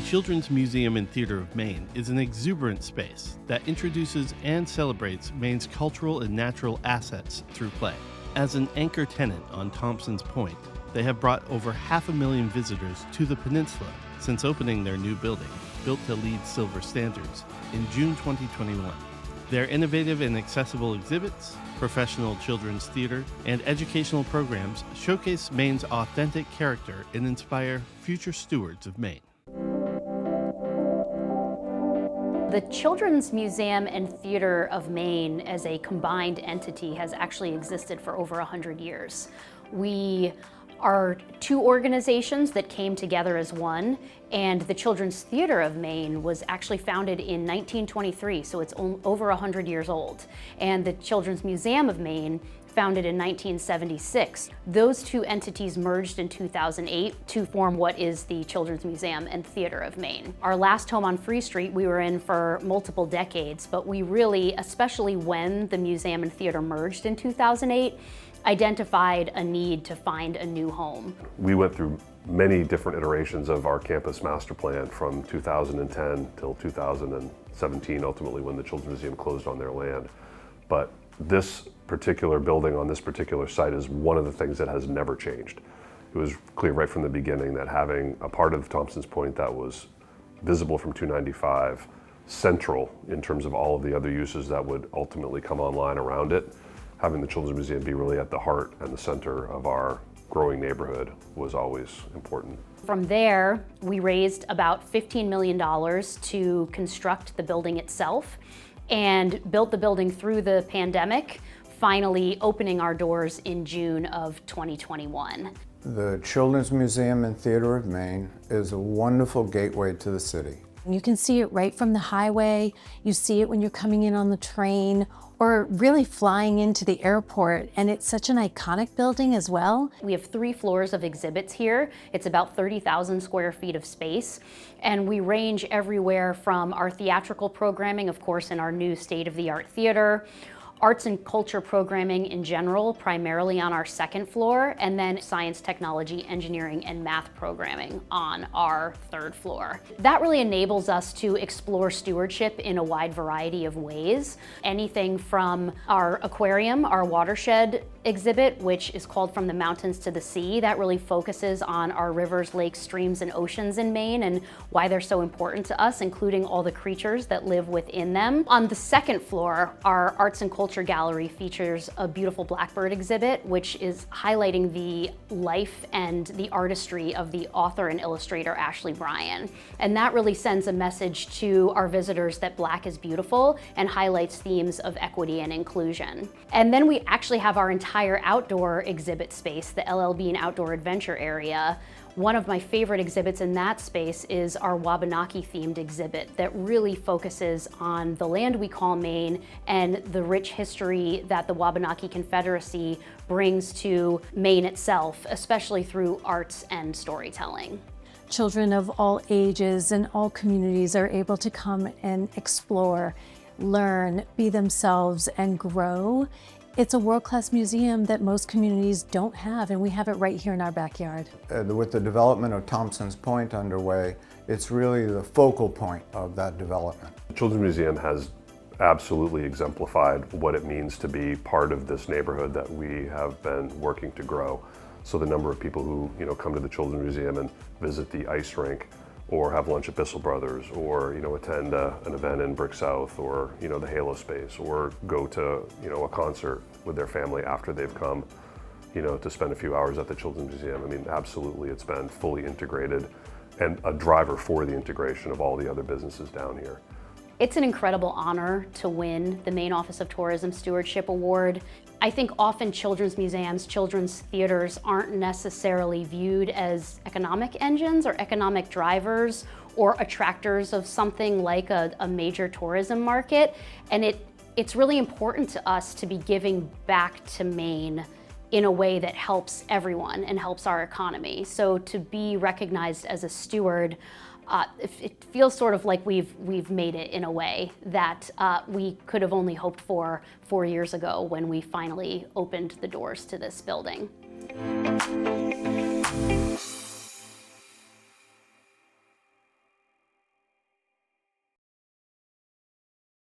Children's Museum and Theater of Maine is an exuberant space that introduces and celebrates Maine's cultural and natural assets through play. As an anchor tenant on Thompson's Point, they have brought over 500,000 visitors to the peninsula since opening their new building, built to LEED Silver standards, in June 2021. Their innovative and accessible exhibits, professional children's theater, and educational programs showcase Maine's authentic character and inspire future stewards of Maine. The Children's Museum and Theater of Maine as a combined entity has actually existed for over 100 years. We are two organizations that came together as one, and the Children's Theater of Maine was actually founded in 1923, so it's over 100 years old. And the Children's Museum of Maine, founded in 1976. Those two entities merged in 2008 to form what is the Children's Museum and Theater of Maine. Our last home on Free Street we were in for multiple decades, but we really, especially when the museum and theater merged in 2008, identified a need to find a new home. We went through many different iterations of our campus master plan from 2010 till 2017, ultimately when the Children's Museum closed on their land. But this particular building on this particular site is one of the things that has never changed. It was clear right from the beginning that having a part of Thompson's Point that was visible from 295, central in terms of all of the other uses that would ultimately come online around it, having the Children's Museum be really at the heart and the center of our growing neighborhood was always important. From there, we raised about $15 million to construct the building itself and built the building through the pandemic, finally opening our doors in June of 2021. The Children's Museum and Theater of Maine is a wonderful gateway to the city. You can see it right from the highway, you see it when you're coming in on the train, or really flying into the airport, and it's such an iconic building as well. We have 3 floors of exhibits here. It's about 30,000 square feet of space, and we range everywhere from our theatrical programming, of course, in our new state-of-the-art theater, arts and culture programming in general, primarily on our 2nd floor, and then science, technology, engineering, and math programming on our 3rd floor. That really enables us to explore stewardship in a wide variety of ways. Anything from our aquarium, our watershed exhibit, which is called From the Mountains to the Sea, that really focuses on our rivers, lakes, streams, and oceans in Maine and why they're so important to us, including all the creatures that live within them. On the 2nd floor, our arts and culture gallery features a beautiful blackbird exhibit, which is highlighting the life and the artistry of the author and illustrator Ashley Bryan. And that really sends a message to our visitors that Black is beautiful and highlights themes of equity and inclusion. And then we actually have our entire outdoor exhibit space, the LLB and Outdoor Adventure area. One of my favorite exhibits in that space is our Wabanaki themed exhibit that really focuses on the land we call Maine and the rich history that the Wabanaki Confederacy brings to Maine itself, especially through arts and storytelling. Children of all ages and all communities are able to come and explore, learn, be themselves, and grow. It's a world-class museum that most communities don't have, and we have it right here in our backyard. With the development of Thompson's Point underway, it's really the focal point of that development. The Children's Museum has absolutely exemplified what it means to be part of this neighborhood that we have been working to grow. So the number of people who come to the Children's Museum and visit the ice rink, or have lunch at Bissell Brothers, or attend an event in Brick South, or the Halo space, or go to a concert with their family after they've come to spend a few hours at the Children's Museum. I mean, absolutely, it's been fully integrated and a driver for the integration of all the other businesses down here. It's an incredible honor to win the Maine Office of Tourism Stewardship Award. I think often children's museums, children's theaters aren't necessarily viewed as economic engines or economic drivers or attractors of something like a major tourism market. And it's really important to us to be giving back to Maine in a way that helps everyone and helps our economy. So to be recognized as a steward, it feels sort of like we've made it in a way that we could have only hoped for 4 years ago when we finally opened the doors to this building.